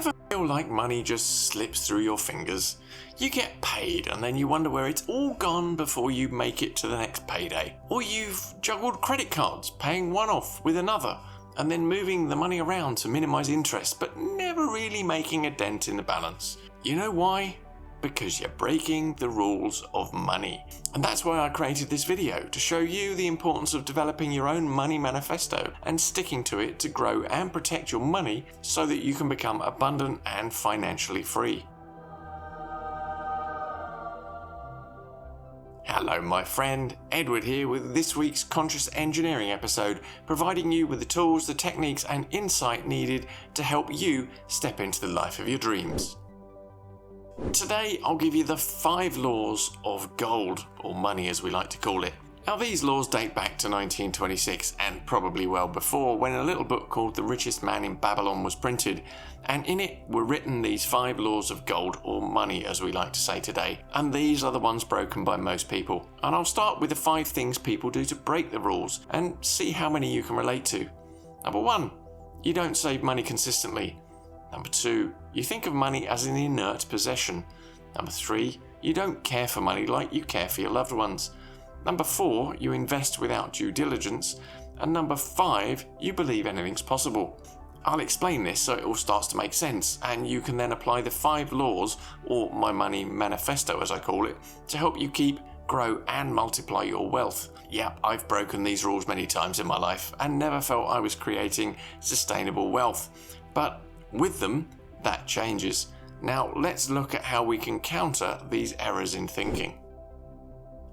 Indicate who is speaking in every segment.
Speaker 1: Ever feel like money just slips through your fingers? You get paid and then you wonder where it's all gone before you make it to the next payday. Or you've juggled credit cards, paying one off with another, and then moving the money around to minimize interest, but never really making a dent in the balance. You know why? Because you're breaking the rules of money. And that's why I created this video, to show you the importance of developing your own money manifesto and sticking to it to grow and protect your money so that you can become abundant and financially free. Hello my friend, Edward here with this week's Conscious Engineering episode, providing you with the tools, the techniques and insight needed to help you step into the life of your dreams. Today I'll give you the 5 laws of gold, or money as we like to call it. Now these laws date back to 1926 and probably well before, when a little book called The Richest Man in Babylon was printed, and in it were written these 5 laws of gold, or money as we like to say today, and these are the ones broken by most people. And I'll start with the 5 things people do to break the rules and see how many you can relate to. Number 1, you don't save money consistently. Number 2, you think of money as an inert possession. Number 3, you don't care for money like you care for your loved ones. Number 4, you invest without due diligence. And number 5, you believe anything's possible. I'll explain this so it all starts to make sense, and you can then apply the 5 laws, or my money manifesto as I call it, to help you keep, grow and multiply your wealth. Yep, I've broken these rules many times in my life and never felt I was creating sustainable wealth. But with them, that changes. Now let's look at how we can counter these errors in thinking.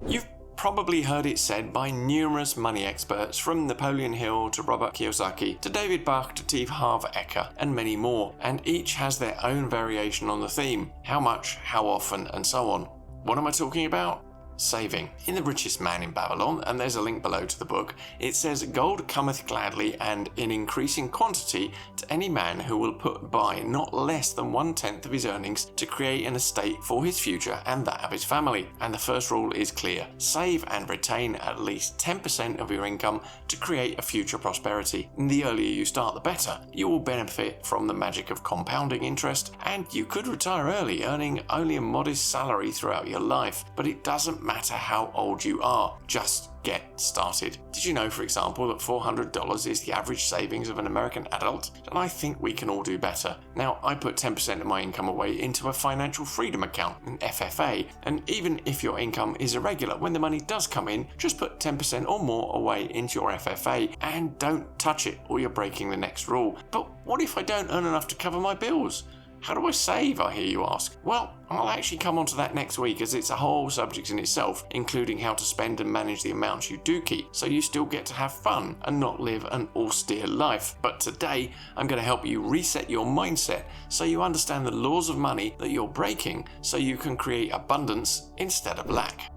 Speaker 1: You've probably heard it said by numerous money experts, from Napoleon Hill to Robert Kiyosaki to David Bach to Steve Harv Eker and many more, and each has their own variation on the theme: how much, how often, and so on. What am I talking about? Saving. In The Richest Man in Babylon, and there's a link below to the book, it says, "Gold cometh gladly and in increasing quantity to any man who will put by not less than 1/10 of his earnings to create an estate for his future and that of his family." And the first rule is clear: save and retain at least 10% of your income to create a future prosperity. And the earlier you start, the better. You will benefit from the magic of compounding interest, and you could retire early, earning only a modest salary throughout your life. But it doesn't matter how old you are, just get started. Did you know, for example, that $400 is the average savings of an American adult? And I think we can all do better. Now, I put 10% of my income away into a financial freedom account, an FFA, and even if your income is irregular, when the money does come in, just put 10% or more away into your FFA and don't touch it, or you're breaking the next rule. But what if I don't earn enough to cover my bills? How do I save, I hear you ask? Well, I'll actually come onto that next week, as it's a whole subject in itself, including how to spend and manage the amounts you do keep, so you still get to have fun and not live an austere life. But today, I'm going to help you reset your mindset so you understand the laws of money that you're breaking, so you can create abundance instead of lack.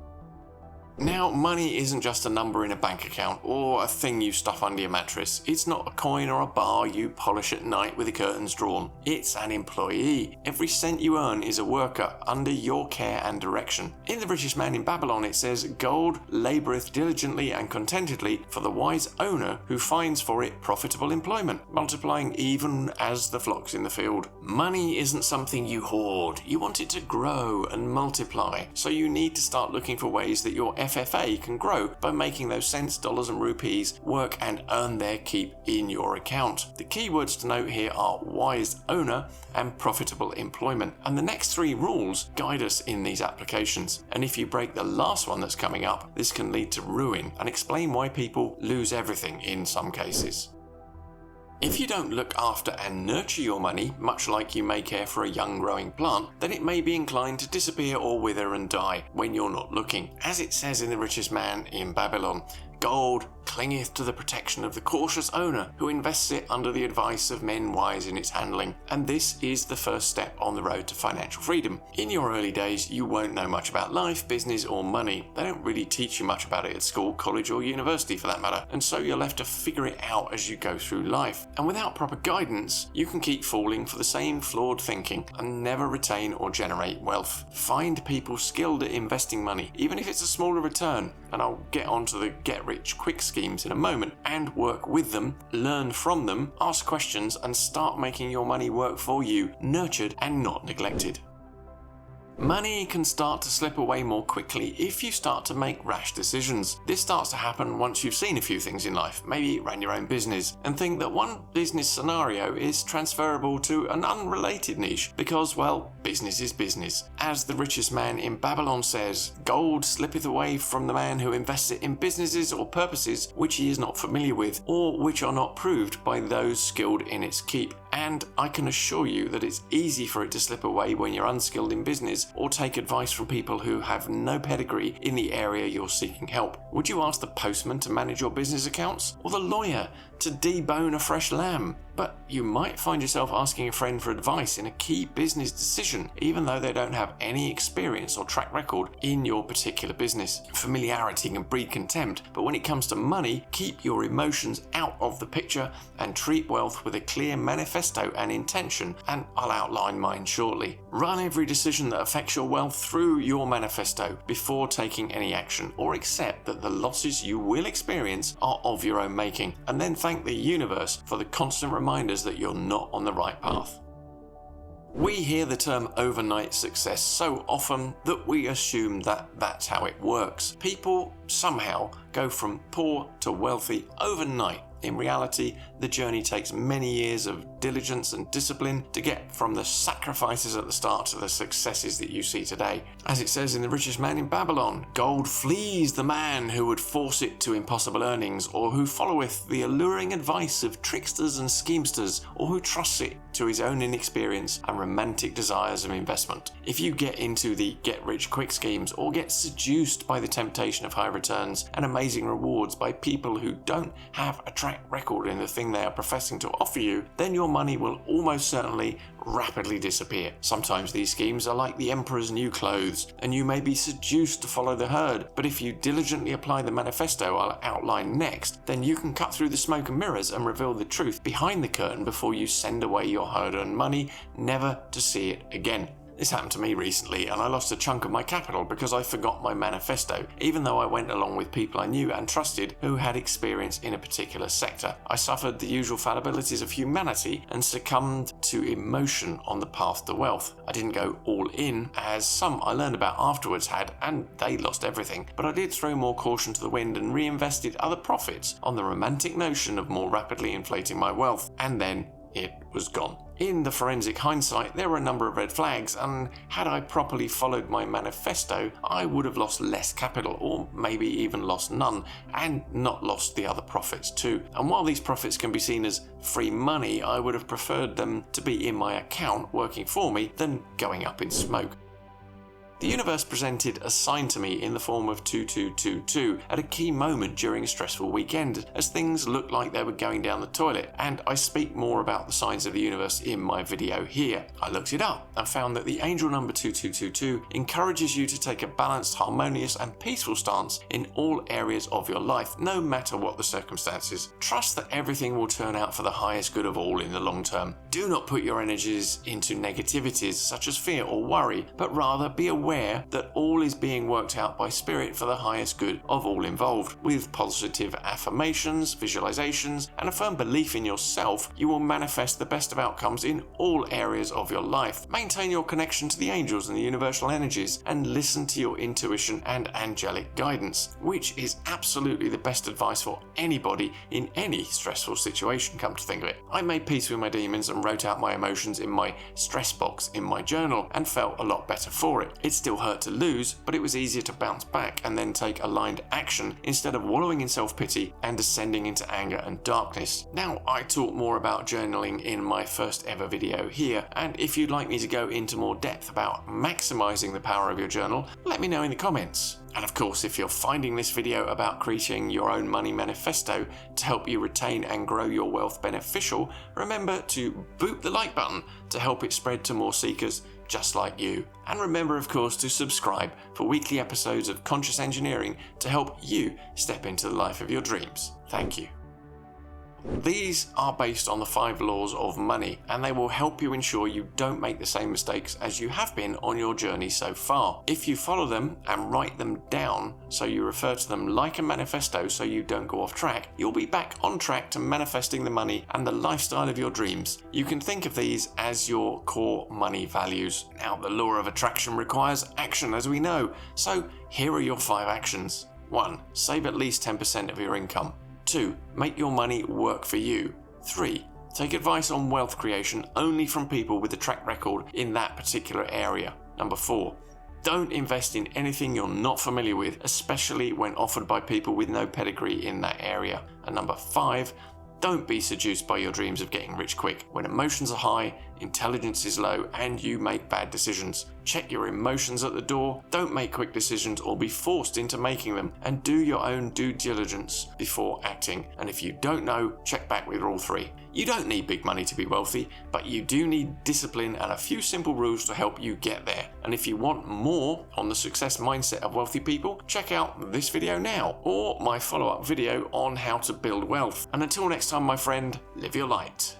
Speaker 1: Now, money isn't just a number in a bank account or a thing you stuff under your mattress. It's not a coin or a bar you polish at night with the curtains drawn. It's an employee. Every cent you earn is a worker under your care and direction. In The Richest Man in Babylon, it says, "Gold laboureth diligently and contentedly for the wise owner who finds for it profitable employment, multiplying even as the flocks in the field." Money isn't something you hoard. You want it to grow and multiply. So you need to start looking for ways that your FFA can grow by making those cents, dollars and rupees work and earn their keep in your account. The key words to note here are wise owner and profitable employment. And the next 3 rules guide us in these applications. And if you break the last one that's coming up, this can lead to ruin and explain why people lose everything in some cases. If you don't look after and nurture your money, much like you may care for a young growing plant, then it may be inclined to disappear or wither and die when you're not looking. As it says in The Richest Man in Babylon, "Gold clingeth to the protection of the cautious owner who invests it under the advice of men wise in its handling." And this is the first step on the road to financial freedom. In your early days, you won't know much about life, business or money. They don't really teach you much about it at school, college or university for that matter, and so you're left to figure it out as you go through life. And without proper guidance, you can keep falling for the same flawed thinking and never retain or generate wealth. Find people skilled at investing money, even if it's a smaller return, and I'll get onto the get-rich-quick schemes in a moment and work with them, learn from them, ask questions, and start making your money work for you, nurtured and not neglected. Money can start to slip away more quickly if you start to make rash decisions. This starts to happen once you've seen a few things in life, maybe ran your own business, and think that one business scenario is transferable to an unrelated niche because, well, business is business. As the richest man in Babylon says, gold slippeth away from the man who invests it in businesses or purposes which he is not familiar with, or which are not proved by those skilled in its keep. And I can assure you that it's easy for it to slip away when you're unskilled in business or take advice from people who have no pedigree in the area you're seeking help. Would you ask the postman to manage your business accounts, or the lawyer to debone a fresh lamb? But you might find yourself asking a friend for advice in a key business decision, even though they don't have any experience or track record in your particular business. Familiarity can breed contempt, but when it comes to money, keep your emotions out of the picture and treat wealth with a clear manifesto and intention, and I'll outline mine shortly. Run every decision that affects your wealth through your manifesto before taking any action, or accept that the losses you will experience are of your own making, and then thank the universe for the constant reminders that you're not on the right path. We hear the term overnight success so often that we assume that that's how it works. People somehow go from poor to wealthy overnight. In reality, the journey takes many years of diligence and discipline to get from the sacrifices at the start to the successes that you see today. As it says in The Richest Man in Babylon, gold flees the man who would force it to impossible earnings, or who followeth the alluring advice of tricksters and schemesters, or who trusts it to his own inexperience and romantic desires of investment. If you get into the get-rich-quick schemes, or get seduced by the temptation of high returns and amazing rewards by people who don't have a track record in the thing they are professing to offer you, then your money will almost certainly rapidly disappear. Sometimes these schemes are like the emperor's new clothes, and you may be seduced to follow the herd, but if you diligently apply the manifesto I'll outline next, then you can cut through the smoke and mirrors and reveal the truth behind the curtain before you send away your hard-earned money, never to see it again. This happened to me recently, and I lost a chunk of my capital because I forgot my manifesto, even though I went along with people I knew and trusted who had experience in a particular sector. I suffered the usual fallibilities of humanity and succumbed to emotion on the path to wealth. I didn't go all in, as some I learned about afterwards had, and they lost everything, but I did throw more caution to the wind and reinvested other profits on the romantic notion of more rapidly inflating my wealth, and then it was gone. In the forensic hindsight, there were a number of red flags, and had I properly followed my manifesto, I would have lost less capital, or maybe even lost none, and not lost the other profits too. And while these profits can be seen as free money, I would have preferred them to be in my account working for me than going up in smoke. The universe presented a sign to me in the form of 2222 at a key moment during a stressful weekend, as things looked like they were going down the toilet, and I speak more about the signs of the universe in my video here. I looked it up and found that the angel number 2222 encourages you to take a balanced, harmonious and peaceful stance in all areas of your life, no matter what the circumstances. Trust that everything will turn out for the highest good of all in the long term. Do not put your energies into negativities such as fear or worry, but rather be aware that all is being worked out by spirit for the highest good of all involved. With positive affirmations, visualizations, and a firm belief in yourself, you will manifest the best of outcomes in all areas of your life. Maintain your connection to the angels and the universal energies, and listen to your intuition and angelic guidance, which is absolutely the best advice for anybody in any stressful situation, come to think of it. I made peace with my demons and wrote out my emotions in my stress box in my journal, and felt a lot better for it. It still hurt to lose, but it was easier to bounce back and then take aligned action instead of wallowing in self-pity and descending into anger and darkness. Now, I talk more about journaling in my first ever video here, and if you'd like me to go into more depth about maximizing the power of your journal, let me know in the comments. And of course, if you're finding this video about creating your own money manifesto to help you retain and grow your wealth beneficial, remember to boop the like button to help it spread to more seekers just like you. And remember, of course, to subscribe for weekly episodes of Conscious Engineering to help you step into the life of your dreams. Thank you. These are based on the 5 laws of money, and they will help you ensure you don't make the same mistakes as you have been on your journey so far. If you follow them and write them down, so you refer to them like a manifesto so you don't go off track, you'll be back on track to manifesting the money and the lifestyle of your dreams. You can think of these as your core money values. Now, the law of attraction requires action, as we know, so here are your 5 actions. 1. Save at least 10% of your income. 2. Make your money work for you. 3. Take advice on wealth creation only from people with a track record in that particular area. 4. Don't invest in anything you're not familiar with, especially when offered by people with no pedigree in that area. And 5. Don't be seduced by your dreams of getting rich quick. When emotions are high, intelligence is low, and you make bad decisions. Check your emotions at the door, don't make quick decisions or be forced into making them, and do your own due diligence before acting. And if you don't know, check back with all 3. You don't need big money to be wealthy, but you do need discipline and a few simple rules to help you get there. And if you want more on the success mindset of wealthy people, check out this video now, or my follow-up video on how to build wealth. And until next time, my friend, live your light.